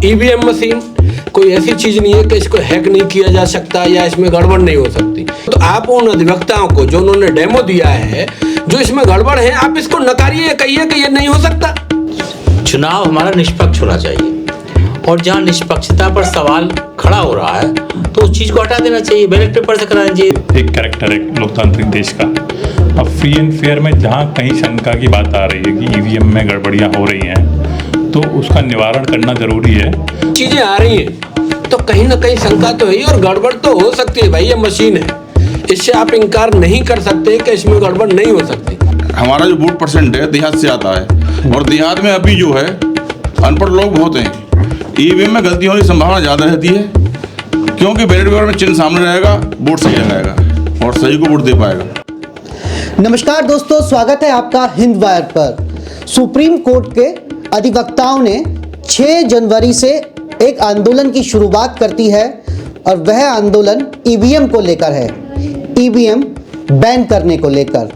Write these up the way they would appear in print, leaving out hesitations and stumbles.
और EVM machine कोई ऐसी चीज नहीं है कि इसको हैक नहीं किया जा सकता या इसमें गड़बड़ नहीं हो सकती। तो आप उन अधिवक्ताओं को जो उन्होंने डेमो दिया है, जो इसमें गड़बड़ है, आप इसको नकारिए, कहिए कि ये नहीं हो सकता। चुनाव हमारा निष्पक्ष होना चाहिए और जहाँ निष्पक्षता पर सवाल खड़ा हो रहा है तो उस चीज को हटा देना चाहिए, बैलेट पेपर से कराना चाहिए। एक कैरेक्टर है लोकतांत्रिक देश का। अब फ्री एंड फेयर में जहाँ कहीं शंका की बात आ रही है कि ईवीएम में गड़बड़ियाँ हो रही हैं तो उसका निवारण करना जरूरी है। चीजें आ रही हैं तो कहीं ना कहीं शंका तो है ही और गड़बड़ तो हो सकती है भाई, ये मशीन है, इससे आप इनकार नहीं कर सकते कि इसमें गड़बड़ नहीं हो सकती। हमारा जो वोट परसेंट है देहात से आता है और देहात में अभी जो है अनपढ़ लोग बहुत हैं। ईवीएम में गलती होने की संभावना ज़्यादा रहती है क्योंकि बैलेट पेपर में चिन्ह सामने रहेगा, वोट सही लगाएगा और सही को वोट दे पाएगा। नमस्कार दोस्तों, स्वागत है आपका हिंद वायर पर। सुप्रीम कोर्ट के अधिवक्ताओं ने 6 जनवरी से एक आंदोलन की शुरुआत करती है और वह आंदोलन ईवीएम को लेकर है, ईवीएम बैन करने को लेकर।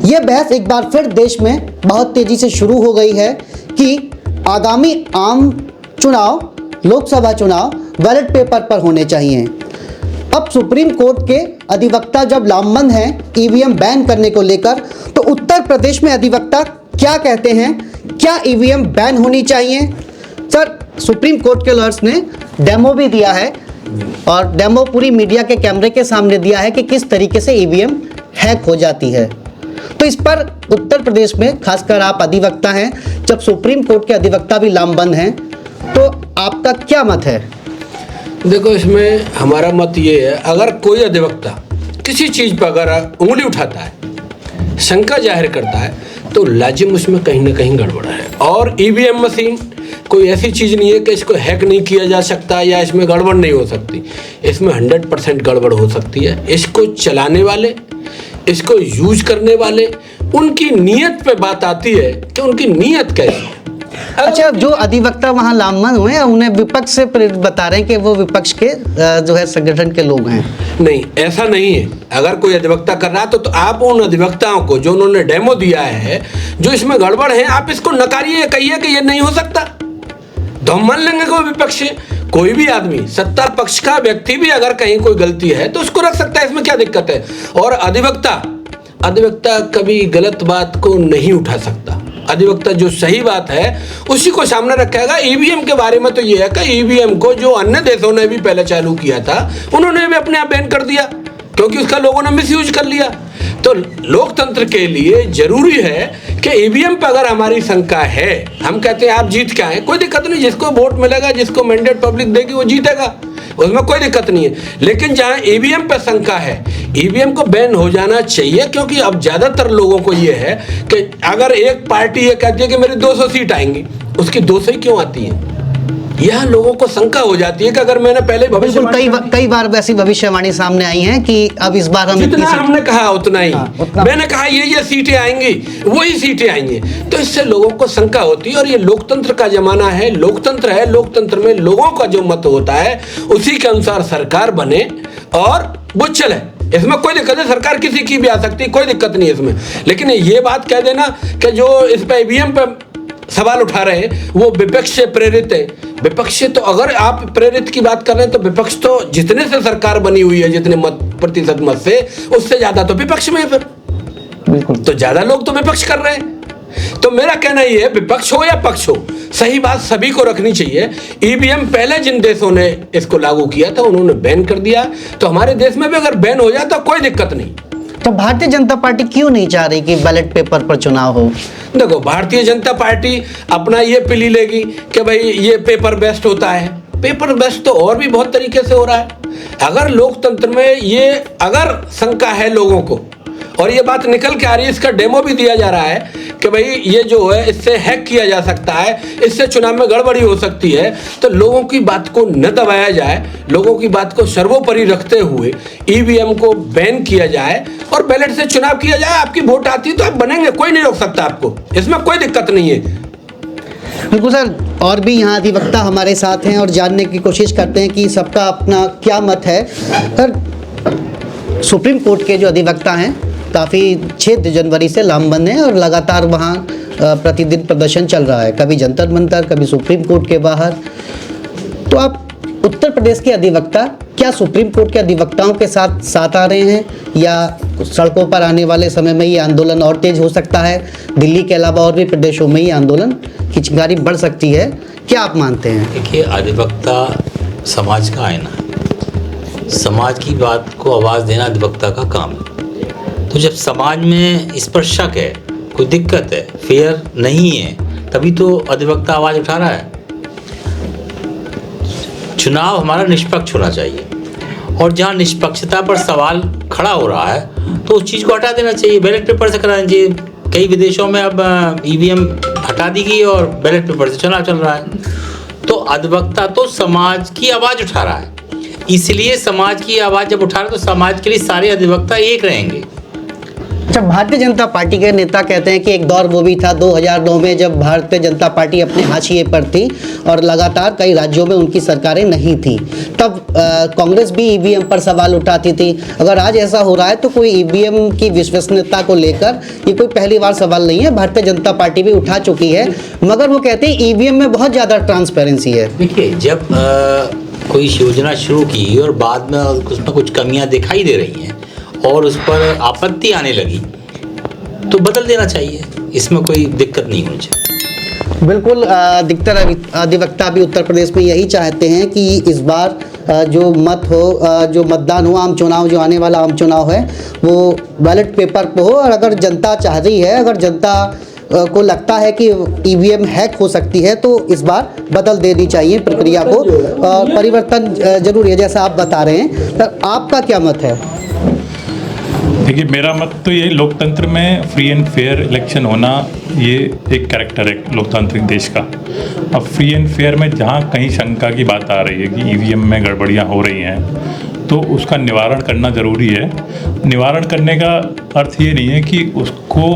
यह बहस एक बार फिर देश में बहुत तेजी से शुरू हो गई है कि आगामी आम चुनाव, लोकसभा चुनाव बैलेट पेपर पर होने चाहिए। अब सुप्रीम कोर्ट के अधिवक्ता जब लामबंद हैं ईवीएम बैन करने को लेकर, तो उत्तर प्रदेश में अधिवक्ता क्या कहते हैं, क्या ईवीएम बैन होनी चाहिए? सर, सुप्रीम कोर्ट के लॉयर्स ने डेमो भी दिया है और डेमो पूरी मीडिया के कैमरे के सामने दिया है कि किस तरीके से ईवीएम हैक हो जाती है। तो इस पर उत्तर प्रदेश में, खासकर आप अधिवक्ता हैं, जब सुप्रीम कोर्ट के अधिवक्ता भी लामबंद हैं, तो आपका क्या मत है? देखो, इसमें हमारा मत ये है, अगर कोई अधिवक्ता किसी चीज़ पर अगर उंगली उठाता है, शंका जाहिर करता है, तो लाजिम उसमें कहीं ना कहीं गड़बड़ है। और ईवीएम मशीन कोई ऐसी चीज़ नहीं है कि इसको हैक नहीं किया जा सकता या इसमें गड़बड़ नहीं हो सकती। इसमें 100% गड़बड़ हो सकती है। इसको चलाने वाले, इसको यूज करने वाले, उनकी नीयत पे बात आती है कि उनकी नीयत कैसी है। अच्छा, जो अधिवक्ता वहाँ लामबंद हुए हैं उन्हें विपक्ष से बता रहे हैं कि वो विपक्ष के जो है संगठन के लोग हैं। नहीं, ऐसा नहीं है। अगर कोई अधिवक्ता कर रहा है तो आप उन अधिवक्ताओं को जो उन्होंने डेमो दिया है, जो इसमें गड़बड़ है, आप इसको नकारिए, कहिए कि ये नहीं हो सकता। तो हम मान लेंगे कोई विपक्ष, कोई भी आदमी, सत्ता पक्ष का व्यक्ति भी अगर कहीं कोई गलती है तो उसको रख सकता है, इसमें क्या दिक्कत है। और अधिवक्ता कभी गलत बात को नहीं उठा सकता। अधिवक्ता जो सही बात है उसी को सामने रखेगा। ईवीएम के बारे में तो ये है कि ईवीएम को जो अन्य देशों ने भी पहले चालू किया था, उन्होंने भी अपने आप बैन कर दिया क्योंकि उसका लोगों ने मिसयूज कर लिया। तो लोकतंत्र के लिए जरूरी है कि ईवीएम पर अगर हमारी शंका है, हम कहते हैं आप जीत के आए, कोई दिक्कत नहीं, जिसको वोट मिलेगा, जिसको मैंडेट पब्लिक देगी, वो जीतेगा, उसमें कोई दिक्कत नहीं है। लेकिन जहाँ ईवीएम पर शंका है, ईवीएम को बैन हो जाना चाहिए क्योंकि अब ज़्यादातर लोगों को ये है कि अगर एक पार्टी ये कहती है कि मेरी 200 सीट आएंगी, उसकी 200 ही क्यों आती है? यह लोगों को शंका हो जाती है कि अगर मैंने पहले कई बार वैसी भविष्यवाणी सामने आई है कि अब इस बार हम जितना हमने कहा उतना ही, मैंने कहा ये सीटें आएंगी, वही सीटें आएंगी, तो इससे लोगों को शंका होती है। और ये लोकतंत्र का जमाना है, लोकतंत्र है, लोकतंत्र में लोगों का जो मत होता है उसी के अनुसार सरकार बने और वो चले। इसमें कोई दिक्कत है, सरकार किसी की भी आ सकती है, कोई दिक्कत नहीं है इसमें। लेकिन ये बात कह देना कि जो इस पर ईवीएम पर सवाल उठा रहे हैं वो विपक्ष से प्रेरित है। विपक्ष से तो अगर आप प्रेरित की बात कर रहे हैं तो विपक्ष तो जितने से सरकार बनी हुई है, जितने प्रतिशत मत से, उससे ज्यादा तो विपक्ष में है। फिर बिल्कुल तो ज्यादा लोग तो विपक्ष कर रहे हैं। तो मेरा कहना ये है, विपक्ष हो या पक्ष हो, सही बात सभी को रखनी चाहिए। ईवीएम पहले जिन देशों ने इसको लागू किया था उन्होंने बैन कर दिया, तो हमारे देश में भी अगर बैन हो जाए तो कोई दिक्कत नहीं। तो भारतीय जनता पार्टी क्यों नहीं चाह रही कि बैलेट पेपर पर चुनाव हो? देखो, भारतीय जनता पार्टी अपना ये पिली लेगी कि भाई ये पेपर बेस्ड होता है। पेपर बेस्ड तो और भी बहुत तरीके से हो रहा है। अगर लोकतंत्र में ये अगर शंका है लोगों को और ये बात निकल के आ रही है, इसका डेमो भी दिया जा रहा है कि भाई ये जो है इससे हैक किया जा सकता है, इससे चुनाव में गड़बड़ी हो सकती है, तो लोगों की बात को न दबाया जाए, लोगों की बात को सर्वोपरि रखते हुए ईवीएम को बैन किया जाए और बैलेट से चुनाव किया जाए। आपकी वोट आती है तो आप बनेंगे, कोई नहीं रोक सकता आपको, इसमें कोई दिक्कत नहीं है। बिल्कुल सर, और भी यहाँ अधिवक्ता हमारे साथ हैं और जानने की कोशिश करते हैं कि सबका अपना क्या मत है। सर, सुप्रीम कोर्ट के जो अधिवक्ता हैं काफ़ी 6 जनवरी से लामबंद हैं और लगातार वहाँ प्रतिदिन प्रदर्शन चल रहा है, कभी जंतर मंतर, कभी सुप्रीम कोर्ट के बाहर। तो आप उत्तर प्रदेश के अधिवक्ता क्या सुप्रीम कोर्ट के अधिवक्ताओं के साथ आ रहे हैं, या सड़कों पर आने वाले समय में ये आंदोलन और तेज हो सकता है? दिल्ली के अलावा और भी प्रदेशों में ये आंदोलन की चिंगारी बढ़ सकती है, क्या आप मानते हैं? देखिए, अधिवक्ता समाज का आईना है। समाज की बात को आवाज़ देना अधिवक्ता का काम है। तो जब समाज में इस पर शक है, कोई दिक्कत है, फेयर नहीं है, तभी तो अधिवक्ता आवाज़ उठा रहा है। चुनाव हमारा निष्पक्ष होना चाहिए, और जहाँ निष्पक्षता पर सवाल खड़ा हो रहा है तो उस चीज़ को हटा देना चाहिए, बैलेट पेपर से कराना चाहिए। कई विदेशों में अब ईवीएम हटा दी गई और बैलेट पेपर से चुनाव चल रहा है। तो अधिवक्ता तो समाज की आवाज़ उठा रहा है, इसलिए समाज की आवाज़ जब उठा रहा है तो समाज के लिए सारे अधिवक्ता एक रहेंगे। जब भारतीय जनता पार्टी के नेता कहते हैं कि एक दौर वो भी था 2009 में जब भारतीय जनता पार्टी अपने हाशिए पर थी और लगातार कई राज्यों में उनकी सरकारें नहीं थी, तब कांग्रेस भी ईवीएम पर सवाल उठाती थी। अगर आज ऐसा हो रहा है तो कोई ईवीएम की विश्वसनीयता को लेकर ये कोई पहली बार सवाल नहीं है, भारतीय जनता पार्टी भी उठा चुकी है, मगर वो कहते हैं ईवीएम में बहुत ज़्यादा ट्रांसपेरेंसी है। देखिए, जब कोई योजना शुरू की और बाद में उसमें कुछ कमियां दिखाई दे रही हैं और उस पर आपत्ति आने लगी तो बदल देना चाहिए, इसमें कोई दिक्कत नहीं होनी चाहिए। बिल्कुल, अधिकतर अधिवक्ता भी उत्तर प्रदेश में यही चाहते हैं कि इस बार जो जो मतदान हो, आम चुनाव जो आने वाला आम चुनाव है वो बैलेट पेपर पे हो, और अगर जनता चाह रही है, अगर जनता को लगता है कि ईवीएम हैक हो सकती है तो इस बार बदल देनी चाहिए प्रक्रिया को, परिवर्तन जरूरी है जैसा आप बता रहे हैं। तो आपका क्या मत है? देखिए, मेरा मत तो ये लोकतंत्र में फ्री एंड फेयर इलेक्शन होना ये एक कैरेक्टर है लोकतांत्रिक देश का। अब फ्री एंड फेयर में जहाँ कहीं शंका की बात आ रही है कि ईवीएम में गड़बड़ियाँ हो रही हैं तो उसका निवारण करना ज़रूरी है। निवारण करने का अर्थ ये नहीं है कि उसको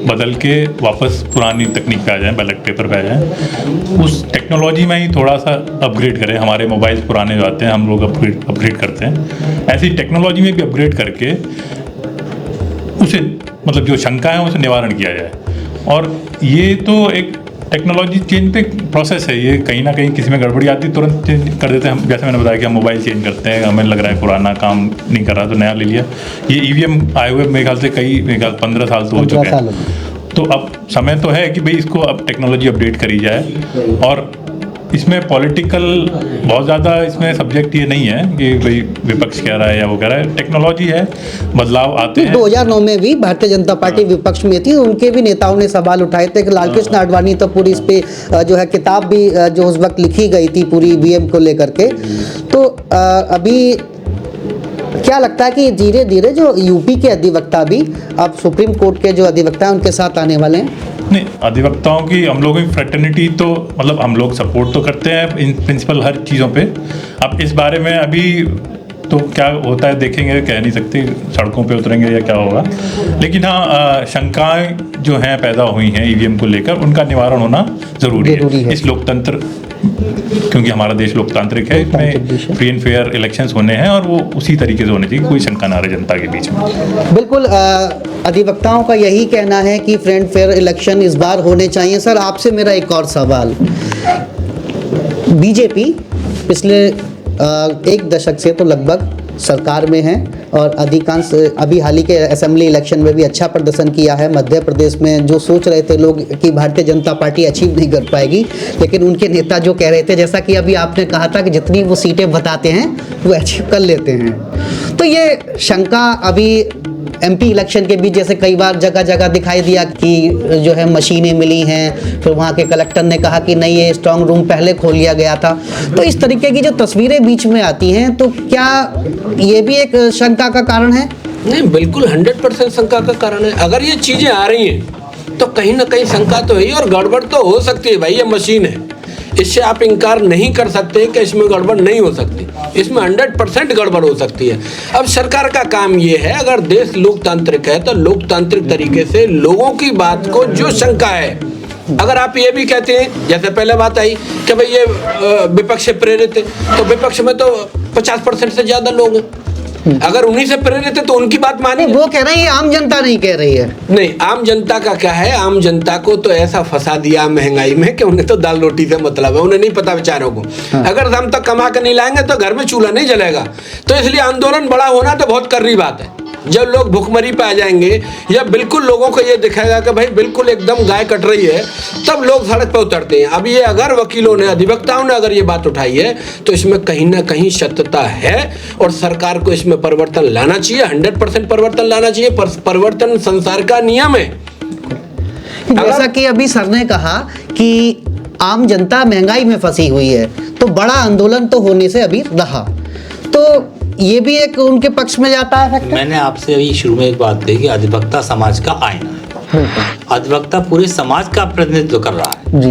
बदल के वापस पुरानी तकनीक पे आ जाएं, बैलेट पेपर पे आ जाएं। उस टेक्नोलॉजी में ही थोड़ा सा अपग्रेड करें। हमारे मोबाइल पुराने जो आते हैं हम लोग अपग्रेड करते हैं, ऐसी टेक्नोलॉजी में भी अपग्रेड करके उसे मतलब जो शंका है उसे निवारण किया जाए। और ये तो एक टेक्नोलॉजी चेंज पे प्रोसेस है, ये कहीं ना कहीं किसी में गड़बड़ी आती है तुरंत चेंज कर देते हैं हम। जैसे मैंने बताया कि हम मोबाइल चेंज करते हैं, हमें लग रहा है पुराना काम नहीं कर रहा तो नया ले लिया। ये ईवीएम आए हुए मेरे ख्याल से मेरे ख्याल 15 साल तो हो चुके हैं। तो अब समय तो है कि भाई इसको अब टेक्नोलॉजी अपडेट करी जाए। और इसमें पॉलिटिकल बहुत ज़्यादा इसमें सब्जेक्ट ये नहीं है कि भाई विपक्ष कह रहा है या वो कह रहा है, टेक्नोलॉजी है, बदलाव आते हैं। 2009 में भी भारतीय जनता पार्टी विपक्ष में थी, उनके भी नेताओं ने सवाल उठाए थे कि लालकृष्ण आडवाणी तो पूरी इस पे जो है किताब भी जो उस वक्त लिखी गई थी पूरी ईवीएम को लेकर के। तो अभी क्या लगता है कि धीरे धीरे जो यूपी के अधिवक्ता भी अब सुप्रीम कोर्ट के जो अधिवक्ता हैं उनके साथ आने वाले हैं? नहीं, अधिवक्ताओं की हम लोगों की फ्रेटर्निटी तो मतलब हम लोग सपोर्ट तो करते हैं इन प्रिंसिपल हर चीज़ों पे। अब इस बारे में अभी तो क्या होता है देखेंगे, कह नहीं सकते, सड़कों पे उतरेंगे या क्या होगा। लेकिन हाँ, शंकाएं जो हैं पैदा हुई हैं ईवीएम को लेकर, उनका निवारण होना ज़रूरी है। इस लोकतंत्र, क्योंकि हमारा देश लोकतांत्रिक है, इसमें फ्री एंड फेयर इलेक्शंस होने हैं और वो उसी तरीके से होने चाहिए, कोई शंका ना रहे जनता के बीच में। बिल्कुल, अधिवक्ताओं का यही कहना है कि फ्री एंड फेयर इलेक्शन इस बार होने चाहिए। सर, आपसे मेरा एक और सवाल, बीजेपी पिछले एक दशक से तो लगभग सरकार में है और अधिकांश अभी हाल ही के असेंबली इलेक्शन में भी अच्छा प्रदर्शन किया है। मध्य प्रदेश में जो सोच रहे थे लोग कि भारतीय जनता पार्टी अचीव नहीं कर पाएगी, लेकिन उनके नेता जो कह रहे थे, जैसा कि अभी आपने कहा था कि जितनी वो सीटें बताते हैं वो अचीव कर लेते हैं। तो ये शंका अभी एमपी इलेक्शन के बीच जैसे कई बार जगह जगह दिखाई दिया कि जो है मशीनें मिली हैं, फिर वहाँ के कलेक्टर ने कहा कि नहीं, ये स्ट्रांग रूम पहले खोल लिया गया था। तो इस तरीके की जो तस्वीरें बीच में आती हैं, तो क्या ये भी एक शंका का कारण है? नहीं, बिल्कुल 100% शंका का कारण है। अगर ये चीज़ें आ रही हैं तो कहीं ना कहीं शंका तो है ही, और गड़बड़ तो हो सकती है भाई, ये मशीन है, इससे आप इनकार नहीं कर सकते कि इसमें गड़बड़ नहीं हो सकती, इसमें 100% गड़बड़ हो सकती है। अब सरकार का काम ये है, अगर देश लोकतांत्रिक है तो लोकतांत्रिक तरीके से लोगों की बात को जो शंका है, अगर आप ये भी कहते हैं, जैसे पहले बात आई कि भाई ये विपक्ष से प्रेरित है, तो विपक्ष में तो 50% से ज़्यादा लोग हैं, अगर उन्हीं से प्रेरित है तो उनकी बात मानिए। वो कह रहे हैं ये आम जनता नहीं कह रही है। नहीं, आम जनता का क्या है, आम जनता को तो ऐसा फंसा दिया महंगाई में कि उन्हें तो दाल रोटी से मतलब है, उन्हें नहीं पता बेचारों को। अगर हम तक कमा कर नहीं लाएंगे तो घर में चूल्हा नहीं जलेगा। तो इसलिए आंदोलन बड़ा होना तो बहुत कर्री बात है। जब लोग भुखमरी पे आ जाएंगे या बिल्कुल लोगों को ये दिखेगा कि भाई बिल्कुल एकदम गाय कट रही है, तब लोग सड़क पर उतरते हैं। अब ये अगर वकीलों ने, अधिवक्ताओं ने अगर ये बात उठाई है तो इसमें कहीं ना कहीं सत्यता है और सरकार को इसमें परिवर्तन लाना चाहिए। 100% परिवर्तन लाना चाहिए। परिवर्तन संसार का नियम है। जैसा कि अभी सर ने कहा कि आम जनता महंगाई में फंसी हुई है, तो बड़ा आंदोलन तो होने से अभी रहा, तो ये भी एक उनके पक्ष में जाता है फैक्टर। मैंने आपसे अभी शुरू में एक बात कही कि अधिवक्ता समाज का आईना है। अधिवक्ता पूरे समाज का प्रतिनिधित्व कर रहा है जी।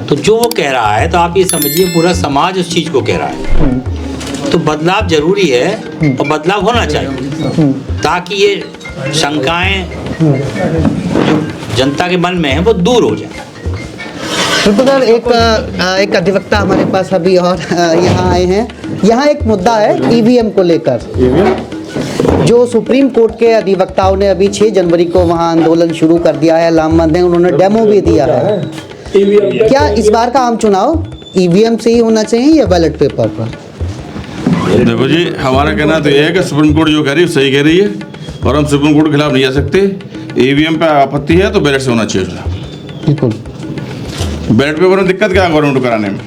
तो जो वो कह रहा है तो आप ये समझिए पूरा समाज उस चीज को कह रहा है। तो बदलाव जरूरी है और बदलाव होना चाहिए ताकि ये शंकाएं जो जनता के मन में है वो दूर हो जाए। बिल्कुल सर, एक अधिवक्ता हमारे पास अभी और यहाँ आए हैं। यहाँ एक मुद्दा है ईवीएम को लेकर, जो सुप्रीम कोर्ट के अधिवक्ताओं ने अभी 6 जनवरी को वहाँ आंदोलन शुरू कर दिया है। लामबंद है, उन्होंने डेमो भी दिया है। क्या इस बार का आम चुनाव ईवीएम से ही होना चाहिए या बैलेट पेपर पर? देखो जी, हमारा कहना तो यह है कि सुप्रीम कोर्ट जो कह रही है सही कह रही है और हम सुप्रीम कोर्ट के खिलाफ नहीं जा सकते। ईवीएम पे आपत्ति है तो बैलेट से होना चाहिए। बिल्कुल। बैलेट पेपर में दिक्कत क्या है गवर्नमेंट को कराने में?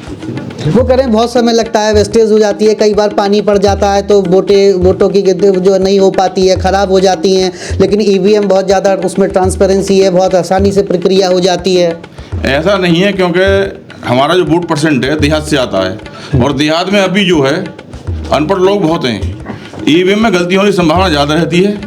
वो करें, बहुत समय लगता है, वेस्टेज हो जाती है, कई बार पानी पड़ जाता है तो वोटों की गिनती जो नहीं हो पाती है, ख़राब हो जाती हैं। लेकिन ईवीएम बहुत ज़्यादा, उसमें ट्रांसपेरेंसी है, बहुत आसानी से प्रक्रिया हो जाती है। ऐसा नहीं है, क्योंकि हमारा जो वोट परसेंट है देहात से आता है और देहात में अभी जो है अनपढ़ लोग बहुत हैं। ईवीएम में गलती होने की संभावना ज़्यादा रहती है,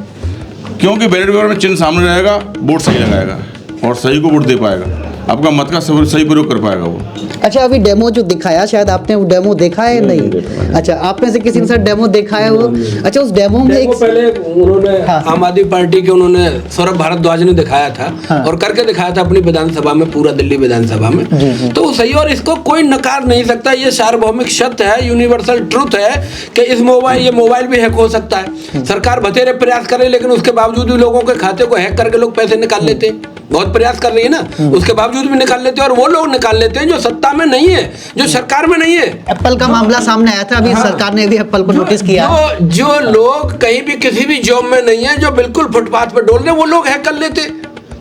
क्योंकि बैलेट पेपर में चिन्ह सामने रहेगा, वोट सही लगाएगा और सही को वोट दे पाएगा, आपका मत का सही प्रयोग कर पाएगा वो। अच्छा, अभी डेमो जो दिखाया, शायद आपने वो डेमो देखा है? नहीं। अच्छा, आप में से किसी ने सर डेमो देखा है वो? अच्छा, उस डेमो में एक पहले उन्होंने आम आदमी पार्टी के उन्होंने सौरभ भारद्वाज ने दिखाया था और करके दिखाया था अपनी विधानसभा में, पूरा दिल्ली विधानसभा में। तो वो सही, और इसको कोई नकार नहीं सकता। ये सार्वभौमिक सत्य है, यूनिवर्सल ट्रुथ है कि ये मोबाइल भी हैक हो सकता है। सरकार बथेरे प्रयास करे लेकिन उसके बावजूद भी लोगों के खाते को हैक करके लोग पैसे निकाल लेते हैं। बहुत प्रयास कर रही है ना, उसके बावजूद भी निकाल लेते हैं। और वो लोग निकाल लेते हैं जो सत्ता में नहीं है, जो सरकार में नहीं है। एप्पल का मामला सामने आया था, अभी सरकार ने भी एप्पल को नोटिस किया। जो लोग कहीं भी किसी भी जॉब में नहीं है, जो बिल्कुल फुटपाथ पे डोल रहे, वो लोग हैक कर लेते।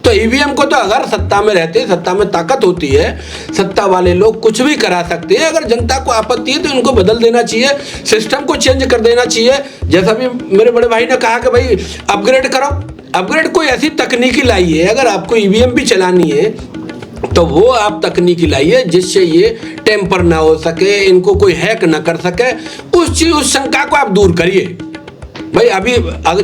तो ईवीएम को तो अगर सत्ता में रहते, सत्ता में ताकत होती है, सत्ता वाले लोग कुछ भी करा सकते हैं। अगर जनता को आपत्ति है तो इनको बदल देना चाहिए, सिस्टम को चेंज कर देना चाहिए। जैसा भी मेरे बड़े भाई ने कहा कि भाई अपग्रेड करो, अपग्रेड कोई ऐसी तकनीकी लाइए, अगर आपको ईवीएम भी चलानी है तो वो आप तकनीकी लाइए जिससे ये टेम्पर ना हो सके, इनको कोई हैक ना कर सके। उस शंका को आप दूर करिए। भाई अभी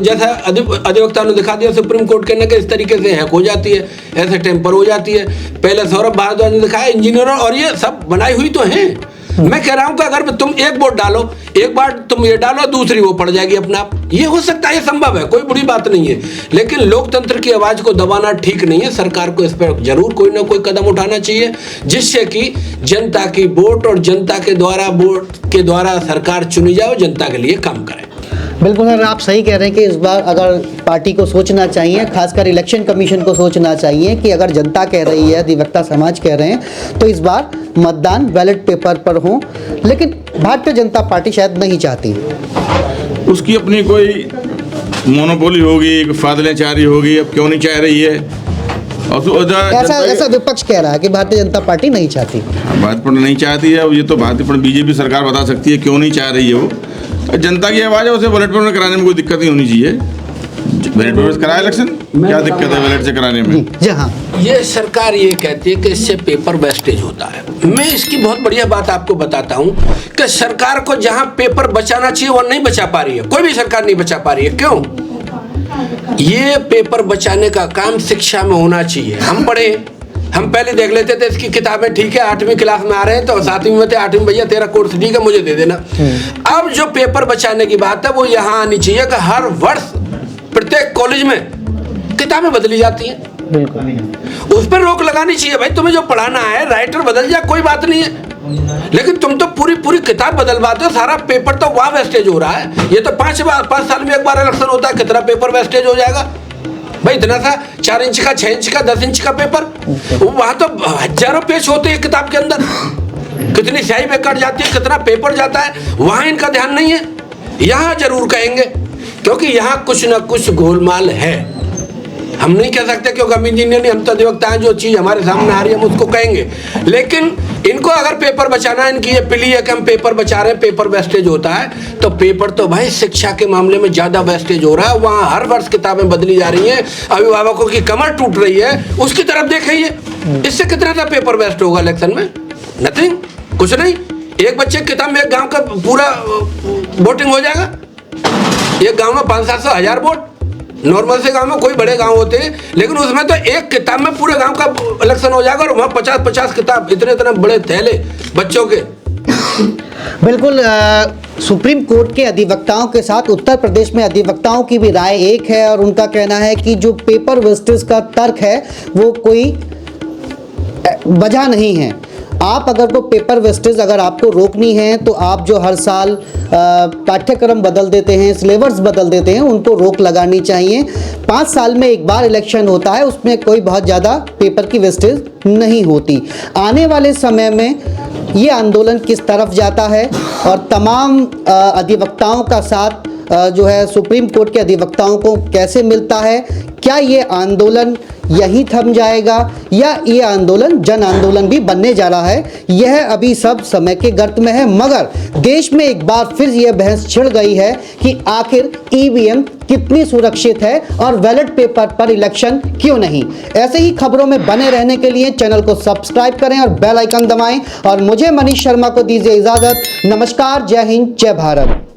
जैसा अधिवक्ता ने दिखा दिया, सुप्रीम कोर्ट कहने के इस तरीके से हैक हो जाती है, ऐसे टेम्पर हो जाती है। पहले सौरभ भारद्वाज ने दिखाया, इंजीनियरों, और ये सब बनाई हुई तो हैं। मैं कह रहा हूं कि अगर तुम एक वोट डालो, एक बार तुम ये डालो, दूसरी वो पड़ जाएगी अपने आप। ये हो सकता है, ये संभव है, कोई बुरी बात नहीं है। लेकिन लोकतंत्र की आवाज को दबाना ठीक नहीं है। सरकार को इस पर जरूर कोई ना कोई कदम उठाना चाहिए जिससे कि जनता की वोट और जनता के द्वारा सरकार चुनी जाए, जनता के लिए काम करे। बिल्कुल सर, आप सही कह रहे हैं कि इस बार अगर पार्टी को सोचना चाहिए, खासकर इलेक्शन कमीशन को सोचना चाहिए कि अगर जनता कह रही है, अधिवक्ता समाज कह रहे हैं, तो इस बार मतदान बैलेट पेपर पर हो। लेकिन भारतीय जनता पार्टी शायद नहीं चाहती। उसकी अपनी कोई मोनोपोली होगी, फादलें चाह रही होगी, अब क्यों नहीं चाह रही है? ऐसा विपक्ष कह रहा है कि भारतीय जनता पार्टी नहीं चाहती। भाजपा नहीं चाहती है, ये तो भारतीय बीजेपी सरकार बता सकती है क्यों नहीं चाह रही है। वो जनता की आवाज़ है, उसे बैलेट पेपर में कराने में कोई दिक्कत नहीं होनी चाहिए। बैलेट पेपर से कराया इलेक्शन, क्या दिक्कत है बैलेट से कराने में? जहाँ ये सरकार ये कहती है कि इससे पेपर वेस्टेज होता है। मैं इसकी बहुत बढ़िया बात आपको बताता हूँ कि सरकार को जहाँ पेपर बचाना चाहिए वो नहीं बचा पा रही है। कोई भी सरकार नहीं बचा पा रही है। क्यों? ये पेपर बचाने का काम शिक्षा में होना चाहिए। हम पढ़े, हम पहले देख लेते थे इसकी किताबें, ठीक है 8वीं क्लास में आ रहे हैं तो 7वीं में थे, 8वीं भैया तेरा कोर्स ठीक है मुझे दे देना। अब जो पेपर बचाने की बात है वो यहाँ आनी चाहिए कि हर वर्ष प्रत्येक कॉलेज में किताबें बदली जाती हैं। उस पर रोक लगानी चाहिए। भाई तुम्हें जो पढ़ाना है, राइटर बदल जाए कोई बात नहीं है, लेकिन तुम तो पूरी पूरी किताब बदलवाते हो, सारा पेपर तो वहाँ वेस्टेज हो रहा है। ये तो 5 साल में एक बार इलेक्शन होता है, कितना पेपर वेस्टेज हो जाएगा भाई। इतना सा 4 इंच का, 6 इंच का, 10 इंच का पेपर, वहाँ तो हजारों पेज होते हैं किताब के अंदर, कितनी स्याही पे कट जाती है, कितना पेपर जाता है, वहाँ इनका ध्यान नहीं है। यहाँ जरूर कहेंगे, क्योंकि यहाँ कुछ ना कुछ गोलमाल है। हम नहीं कह सकते क्योंकि हम इंजीनियर नहीं, हम तो अधिवक्ता हैं, जो चीज़ हमारे सामने आ रही है हम उसको कहेंगे। लेकिन इनको अगर पेपर बचाना, इनकी ये पिली है कि हम पेपर बचा रहे हैं, पेपर वेस्टेज होता है, तो पेपर तो भाई शिक्षा के मामले में ज़्यादा वेस्टेज हो रहा है। वहाँ हर वर्ष किताबें बदली जा रही हैं, अभिभावकों की कमर टूट रही है, उसकी तरफ देखिए। इससे कितना सा पेपर वेस्ट होगा इलेक्शन में? नथिंग, कुछ नहीं। एक बच्चे की किताब में एक गाँव का पूरा वोटिंग हो जाएगा। एक गाँव में 500-700 हज़ार वोट, नॉर्मल से गांव में कोई बड़े गांव होते हैं, लेकिन उसमें तो एक किताब में पूरे गांव का इलेक्शन हो जाएगा, और वहाँ 50-50 किताब, इतने बड़े थैले बच्चों के। बिल्कुल, सुप्रीम कोर्ट के अधिवक्ताओं के साथ उत्तर प्रदेश में अधिवक्ताओं की भी राय एक है, और उनका कहना है कि जो पेपर वेस्टेज का तर्क है वो कोई वजह नहीं है। आप अगर तो पेपर वेस्टेज अगर आपको रोकनी है तो आप जो हर साल पाठ्यक्रम बदल देते हैं, सिलेबस बदल देते हैं, उनको रोक लगानी चाहिए। 5 साल में एक बार इलेक्शन होता है, उसमें कोई बहुत ज़्यादा पेपर की वेस्टेज नहीं होती। आने वाले समय में ये आंदोलन किस तरफ जाता है और तमाम अधिवक्ताओं का साथ जो है सुप्रीम कोर्ट के अधिवक्ताओं को कैसे मिलता है, क्या ये आंदोलन यहीं थम जाएगा या ये आंदोलन जन आंदोलन भी बनने जा रहा है, यह अभी सब समय के गर्त में है। मगर देश में एक बार फिर यह बहस छिड़ गई है कि आखिर ईवीएम कितनी सुरक्षित है और बैलेट पेपर पर इलेक्शन क्यों नहीं। ऐसे ही खबरों में बने रहने के लिए चैनल को सब्सक्राइब करें और बेल आइकन दबाएं, और मुझे मनीष शर्मा को दीजिए इजाजत। नमस्कार, जय हिंद, जय भारत।